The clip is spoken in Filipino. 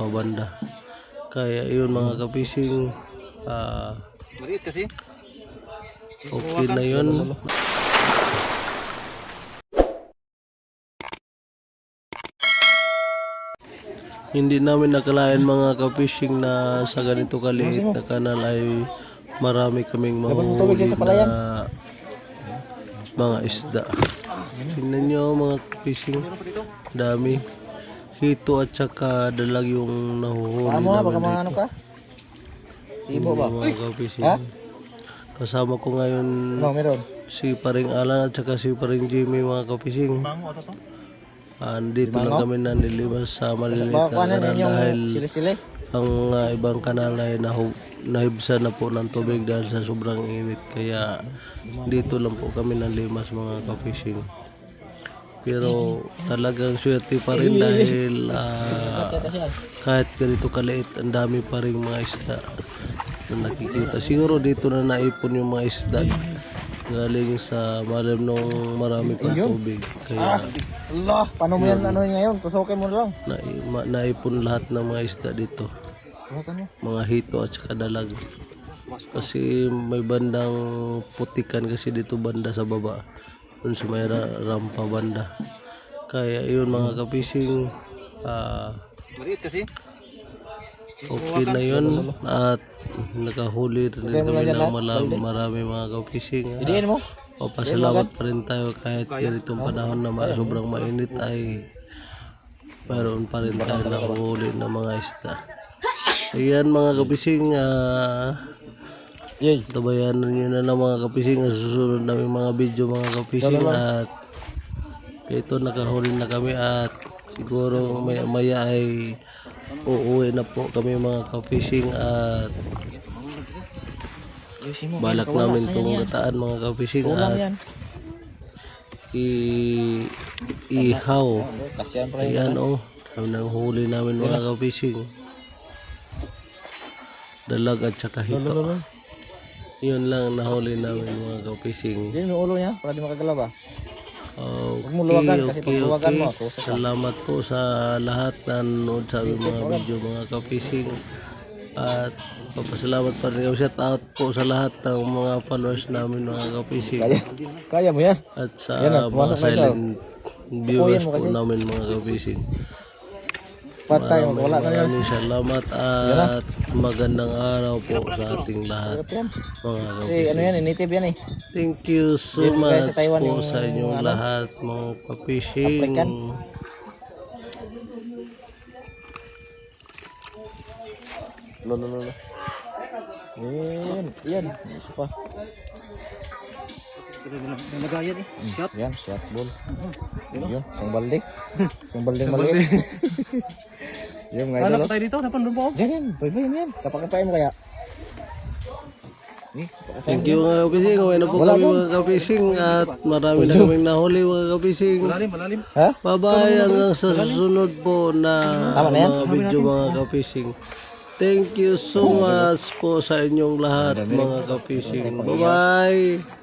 banda. Kaya yun mga kapising, Maliit kasi. okay na yun. Hindi namin nakalain mga ka-fishing na sa ganito kaliit na kanal ay marami kaming mahuhuli na mga isda. Tingnan nyo mga ka-fishing, dami. Hito at saka dalag yung nahuhuli namin dito. Ibo ba? Mga ka-fishing. Kasama ko ngayon si Paring Alan at saka si Paring Jimmy mga ka-fishing. Dito lang kami nanilimas sa maliliit na kanal dahil ang ibang kanal ay nahibsa na po ng tubig dahil sa sobrang init, kaya dito lang po kami nanlimas mga ka-fishing. Pero talagang swerte pa rin dahil kahit ganito kaliit, ang dami pa rin mga isda na nakikita. Siguro dito na naipon yung mga isda galing sa malam nung marami pang tubig, kaya Allah, paano mo yan ngayon? Tusukin mo lang. naipon lahat ng mga isda dito, mga hito at saka dalag, kasi may bandang putikan kasi dito banda sa baba, dun sa may rampa banda. Kaya yun mga kapising, Maliit kasi. okay na yun at nakahuli rin kami ng marami mga kapising. Papasalamat pa rin tayo kahit ganitong panahon na sobrang mainit ay mayroon pa rin tayo nakuhuli ng mga isda. Ayan mga kapising, tabayanan nyo na lang mga kapising ang susunod namin mga video mga kapising. At ito, nakahuli na kami at siguro maya ay uuwi na po kami mga ka-fishing at balak namin itong gataan mga ka-fishing at ihaw. Ayan ang huli namin mga ka-fishing, dalag at saka hito. Yun lang nahuli namin mga ka-fishing. Yan yung ulo niya para di makagalaw ba? Okay. Salamat po sa lahat na nanood sa aming mga video mga ka-fishing. At papasalamat pa rin kami. Shout out po sa lahat ng mga followers namin mga ka-fishing. Kaya mo yan. At sa mga silent viewers po namin mga ka-fishing. Maraming salamat at magandang araw po sa ating lahat mga ka-fishing. Ano yan, native yan eh. Thank you so much po sa inyong lahat mga ka-fishing. Lolo. Yan. Isa pa. Nalagayan eh. Shot. Yan, shot ball. Yun, isang balde. Isang baldeng maliit. Yung mga Ano pa tayo dito? Napandun po? Yan. Yan. Kapag-kapay mo kaya. Thank you mga ka-fishing. Uwi na po kami mga ka-fishing at marami na kaming nahuli mga ka-fishing. Malalim. Bye bye hanggang sa susunod po na mga video mga ka-fishing. Thank you so much po sa inyong lahat mga ka-fishing. Bye bye.